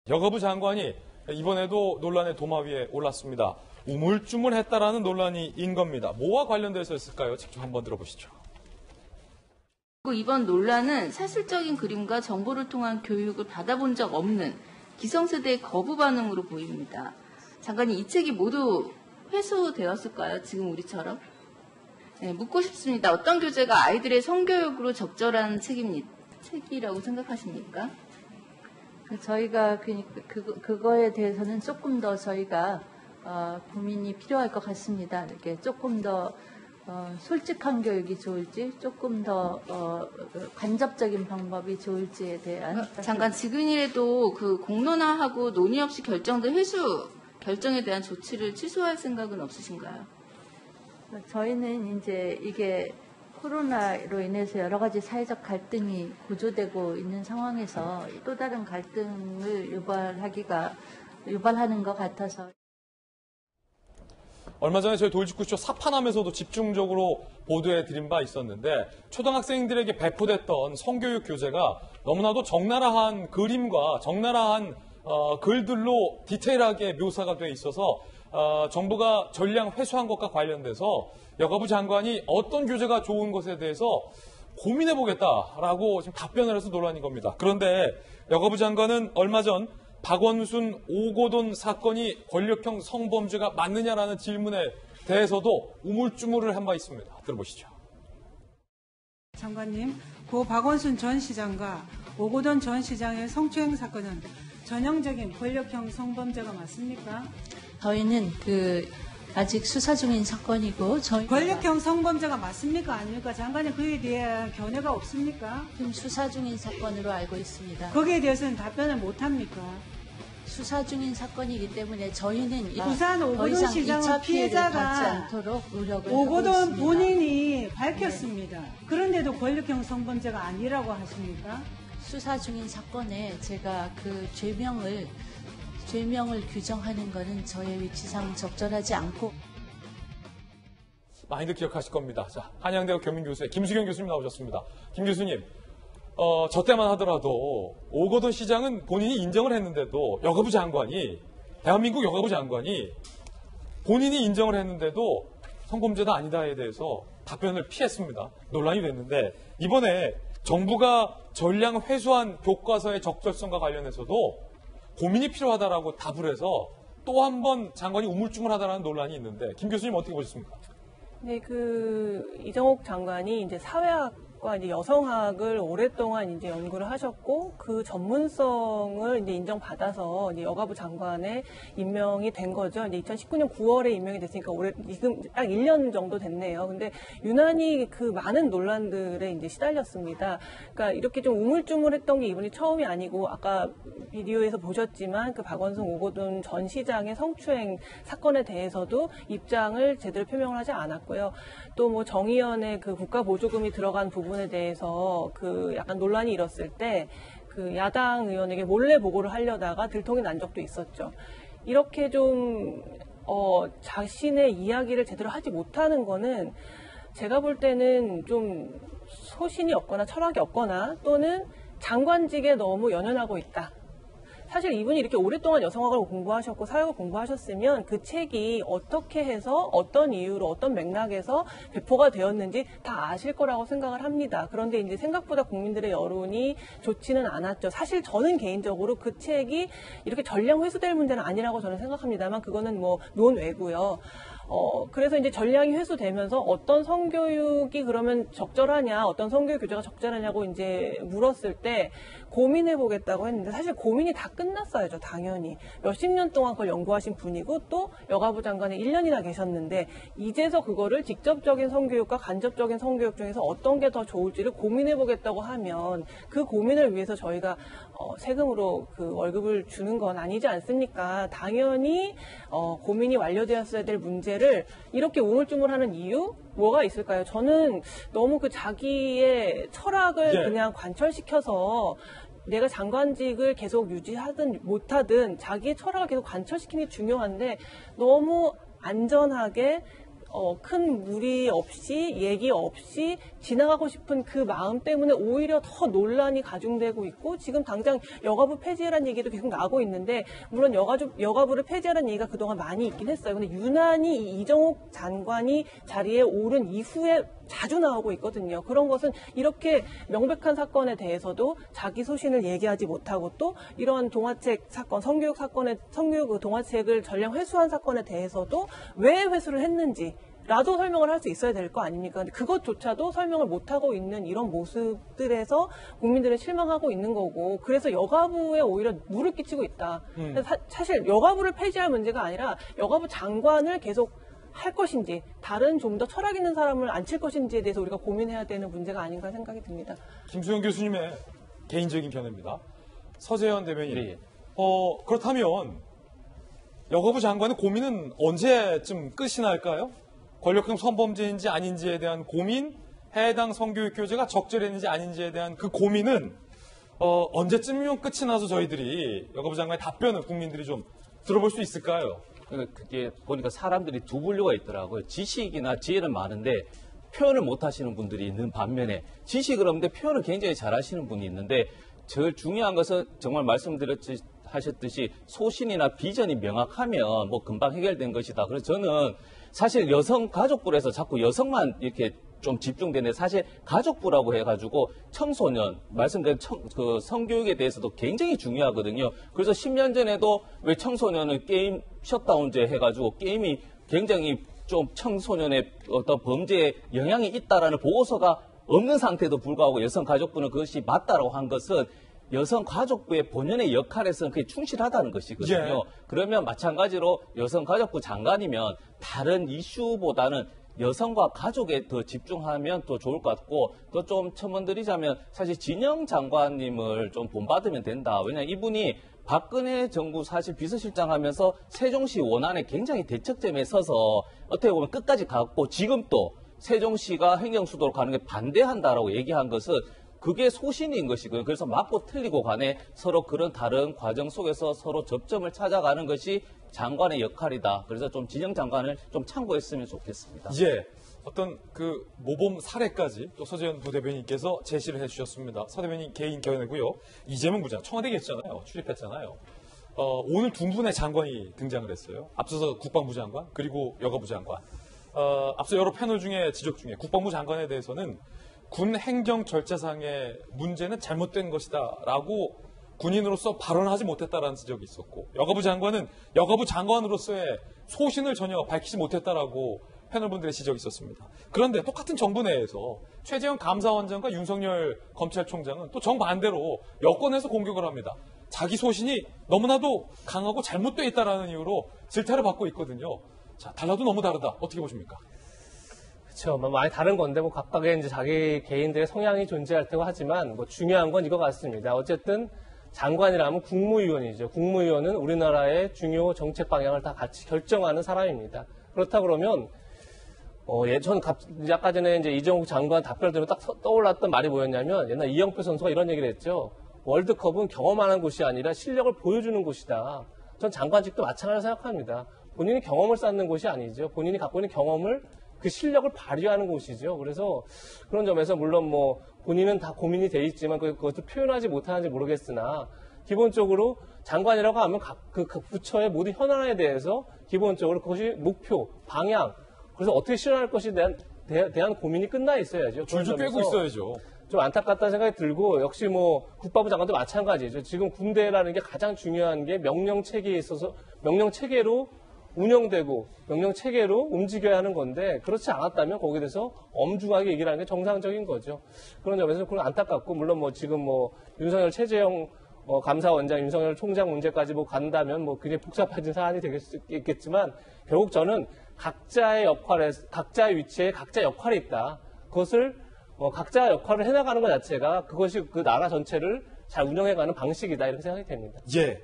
여가부 장관이 이번에도 논란의 도마 위에 올랐습니다. 우물쭈물했다라는 논란이 인 겁니다. 뭐와 관련돼서였을까요? 직접 한번 들어보시죠. 이번 논란은 사실적인 그림과 정보를 통한 교육을 받아본 적 없는 기성세대의 거부 반응으로 보입니다. 장관님, 이 책이 모두 회수되었을까요? 지금 우리처럼? 네, 묻고 싶습니다. 어떤 교재가 아이들의 성교육으로 적절한 책이라고 생각하십니까? 저희가 그거에 대해서는 조금 더 저희가 고민이 필요할 것 같습니다. 이렇게 조금 더 솔직한 교육이 좋을지, 조금 더 간접적인 방법이 좋을지에 대한. 잠깐, 지금이라도 그 공론화하고 논의 없이 결정된 회수 결정에 대한 조치를 취소할 생각은 없으신가요? 저희는 이제 이게 코로나로 인해서 여러 가지 사회적 갈등이 고조되고 있는 상황에서 또 다른 갈등을 유발하는 것 같아서. 얼마 전에 저희 돌직구쇼 사판함에서도 집중적으로 보도해드린 바 있었는데 초등학생들에게 배포됐던 성교육 교재가 너무나도 적나라한 그림과 적나라한 글들로 디테일하게 묘사가 돼 있어서 정부가 전량 회수한 것과 관련돼서 여가부 장관이 어떤 교재가 좋은 것에 대해서 고민해보겠다라고 지금 답변을 해서 논란인 겁니다. 그런데 여가부 장관은 얼마 전 박원순 오고돈 사건이 권력형 성범죄가 맞느냐라는 질문에 대해서도 우물쭈물을 한 바 있습니다. 들어보시죠. 장관님, 고 박원순 전 시장과 오고돈 전 시장의 성추행 사건은 전형적인 권력형 성범죄가 맞습니까? 저희는 아직 수사 중인 사건이고 권력형 성범죄가 맞습니까? 아닙니까? 장관님, 그에 대해 견해가 없습니까? 지금 수사 중인 사건으로 알고 있습니다. 거기에 대해서는 답변을 못합니까? 수사 중인 사건이기 때문에 저희는 부산 오고돈 시장은 피해자가 오고돈 본인이 밝혔습니다. 그런데도 권력형 성범죄가 아니라고 하십니까? 수사 중인 사건에 제가 그 죄명을 규정하는 것은 저의 위치상 적절하지 않고. 많이들 기억하실 겁니다. 자, 한양대학 교민교수의 김수경 교수님 나오셨습니다. 김 교수님, 저 때만 하더라도 오거돈 시장은 본인이 인정을 했는데도 대한민국 여가부 장관이 본인이 인정을 했는데도 성범죄다 아니다에 대해서 답변을 피했습니다. 논란이 됐는데 이번에 정부가 전량 회수한 교과서의 적절성과 관련해서도 고민이 필요하다라고 답을 해서 또 한 번 장관이 우물쭈물하다라는 논란이 있는데 김 교수님 어떻게 보셨습니까? 네, 이정옥 장관이 이제 사회학과 이제 여성학을 오랫동안 이제 연구를 하셨고 그 전문성을 이제 인정받아서 이제 여가부 장관에 임명이 된 거죠. 이제 2019년 9월에 임명이 됐으니까 지금 딱 1년 정도 됐네요. 근데 유난히 그 많은 논란들에 이제 시달렸습니다. 그러니까 이렇게 좀 우물쭈물했던 게 이분이 처음이 아니고 아까 비디오에서 보셨지만 그 박원순 오고돈 전 시장의 성추행 사건에 대해서도 입장을 제대로 표명을 하지 않았고요. 또 뭐 정의연의 그 국가보조금이 들어간 부분에 대해서 그 약간 논란이 일었을 때 그 야당 의원에게 몰래 보고를 하려다가 들통이 난 적도 있었죠. 이렇게 좀 자신의 이야기를 제대로 하지 못하는 거는 제가 볼 때는 좀 소신이 없거나 철학이 없거나 또는 장관직에 너무 연연하고 있다. 사실 이분이 이렇게 오랫동안 여성학을 공부하셨고 사회학을 공부하셨으면 그 책이 어떻게 해서 어떤 이유로 어떤 맥락에서 배포가 되었는지 다 아실 거라고 생각을 합니다. 그런데 이제 생각보다 국민들의 여론이 좋지는 않았죠. 사실 저는 개인적으로 그 책이 이렇게 전량 회수될 문제는 아니라고 저는 생각합니다만 그거는 뭐 논외고요. 그래서 이제 전량이 회수되면서 어떤 성교육이 그러면 적절하냐, 어떤 성교육 교재가 적절하냐고 이제 물었을 때 고민해보겠다고 했는데 사실 고민이 다 끝났어야죠, 당연히. 몇십 년 동안 그걸 연구하신 분이고 또 여가부 장관에 1년이나 계셨는데 이제서 그거를 직접적인 성교육과 간접적인 성교육 중에서 어떤 게 더 좋을지를 고민해보겠다고 하면 그 고민을 위해서 저희가 세금으로 그 월급을 주는 건 아니지 않습니까? 당연히 고민이 완료되었어야 될 문제를 이렇게 우물쭈물하는 이유? 뭐가 있을까요? 저는 너무 그 자기의 철학을 그냥 관철시켜서 내가 장관직을 계속 유지하든 못하든 자기의 철학을 계속 관철시키는 게 중요한데 너무 안전하게 큰 무리 없이 얘기 없이 지나가고 싶은 그 마음 때문에 오히려 더 논란이 가중되고 있고 지금 당장 여가부 폐지라는 얘기도 계속 나오고 있는데 물론 여가부를 폐지하라는 얘기가 그동안 많이 있긴 했어요. 근데 유난히 이 이정욱 장관이 자리에 오른 이후에 자주 나오고 있거든요. 그런 것은 이렇게 명백한 사건에 대해서도 자기 소신을 얘기하지 못하고 또 이러한 동화책 사건, 성교육 그 동화책을 전량 회수한 사건에 대해서도 왜 회수를 했는지 라도 설명을 할 수 있어야 될 거 아닙니까? 근데 그것조차도 설명을 못하고 있는 이런 모습들에서 국민들은 실망하고 있는 거고 그래서 여가부에 오히려 물을 끼치고 있다. 사실 여가부를 폐지할 문제가 아니라 여가부 장관을 계속 할 것인지 다른 좀 더 철학 있는 사람을 앉힐 것인지에 대해서 우리가 고민해야 되는 문제가 아닌가 생각이 듭니다. 김수영 교수님의 개인적인 견해입니다. 서재현 대변인. 네. 그렇다면 여가부 장관의 고민은 언제쯤 끝이 날까요? 권력형 성범죄인지 아닌지에 대한 고민, 해당 성교육 교재가 적절했는지 아닌지에 대한 그 고민은 언제쯤이면 끝이 나서 저희들이 여가부 장관의 답변을 국민들이 좀 들어볼 수 있을까요? 그게 보니까 사람들이 두 분류가 있더라고요. 지식이나 지혜는 많은데 표현을 못 하시는 분들이 있는 반면에 지식을 없는데 표현을 굉장히 잘 하시는 분이 있는데 제일 중요한 것은 정말 하셨듯이 소신이나 비전이 명확하면 뭐 금방 해결된 것이다. 그래서 저는 사실 여성가족부에서 자꾸 여성만 이렇게 좀 집중되는데 사실 가족부라고 해가지고 청소년, 말씀드린 그 성교육에 대해서도 굉장히 중요하거든요. 그래서 10년 전에도 왜 청소년은 게임 셧다운제 해가지고 게임이 굉장히 좀 청소년의 어떤 범죄에 영향이 있다라는 보고서가 없는 상태에도 불구하고 여성가족부는 그것이 맞다라고 한 것은 여성가족부의 본연의 역할에서는 그게 충실하다는 것이거든요. 예. 그러면 마찬가지로 여성가족부 장관이면 다른 이슈보다는 여성과 가족에 더 집중하면 더 좋을 것 같고 또 좀 첨언드리자면 사실 진영 장관님을 좀 본받으면 된다. 왜냐하면 이분이 박근혜 정부 사실 비서실장 하면서 세종시 원안에 굉장히 대척점에 서서 어떻게 보면 끝까지 갔고 지금 또 세종시가 행정수도로 가는 게 반대한다라고 얘기한 것은 그게 소신인 것이고요. 그래서 맞고 틀리고 간에 서로 그런 다른 과정 속에서 서로 접점을 찾아가는 것이 장관의 역할이다. 그래서 좀 진영 장관을 좀 참고했으면 좋겠습니다. 예. 어떤 그 모범 사례까지 또 서재현 부대변인께서 제시를 해주셨습니다. 서 대변인 개인 견해고요. 이재명 부장 청와대 계셨잖아요. 출입했잖아요. 오늘 두 분의 장관이 등장을 했어요. 앞서서 국방부 장관 그리고 여가부 장관. 앞서 여러 패널 중에 지적 중에 국방부 장관에 대해서는 군 행정 절차상의 문제는 잘못된 것이다라고 군인으로서 발언하지 못했다라는 지적이 있었고 여가부 장관은 여가부 장관으로서의 소신을 전혀 밝히지 못했다라고 패널분들의 지적이 있었습니다. 그런데 똑같은 정부 내에서 최재형 감사원장과 윤석열 검찰총장은 또 정반대로 여권에서 공격을 합니다. 자기 소신이 너무나도 강하고 잘못되어 있다라는 이유로 질타를 받고 있거든요. 자, 달라도 너무 다르다. 어떻게 보십니까? 그렇죠. 많이 다른 건데 뭐 각각의 이제 자기 개인들의 성향이 존재할 테고 하지만 뭐 중요한 건 이거 같습니다. 어쨌든 장관이라면 국무위원이죠. 국무위원은 우리나라의 중요 정책 방향을 다 같이 결정하는 사람입니다. 그렇다 그러면 저는 아까 전에 이제 이정욱 장관 답변을 들으면 딱 떠올랐던 말이 뭐였냐면 옛날 이영표 선수가 이런 얘기를 했죠. 월드컵은 경험하는 곳이 아니라 실력을 보여주는 곳이다. 전 장관직도 마찬가지로 생각합니다. 본인이 경험을 쌓는 곳이 아니죠. 본인이 갖고 있는 경험을 그 실력을 발휘하는 곳이죠. 그래서 그런 점에서 물론 뭐 본인은 다 고민이 돼 있지만 그것을 표현하지 못하는지 모르겠으나 기본적으로 장관이라고 하면 각 부처의 모든 현안에 대해서 기본적으로 그것이 목표, 방향, 그래서 어떻게 실현할 것에 대한 고민이 끝나 있어야죠. 줄줄 빼고 있어야죠. 좀 안타깝다는 생각이 들고 역시 뭐 국방부 장관도 마찬가지죠. 지금 군대라는 게 가장 중요한 게 명령 체계에 있어서 명령 체계로 운영되고 명령 체계로 움직여야 하는 건데 그렇지 않았다면 거기에 대해서 엄중하게 얘기를 하는 게 정상적인 거죠. 그런 점에서 그건 안타깝고 물론 뭐 지금 뭐 윤석열 최재형 감사원장, 윤석열 총장 문제까지 뭐 간다면 뭐 굉장히 복잡해진 사안이 되겠지만 결국 저는 각자의 위치에 각자 역할이 있다. 그것을 각자 역할을 해나가는 것 자체가 그것이 그 나라 전체를 잘 운영해가는 방식이다 이렇게 생각이 됩니다. 예.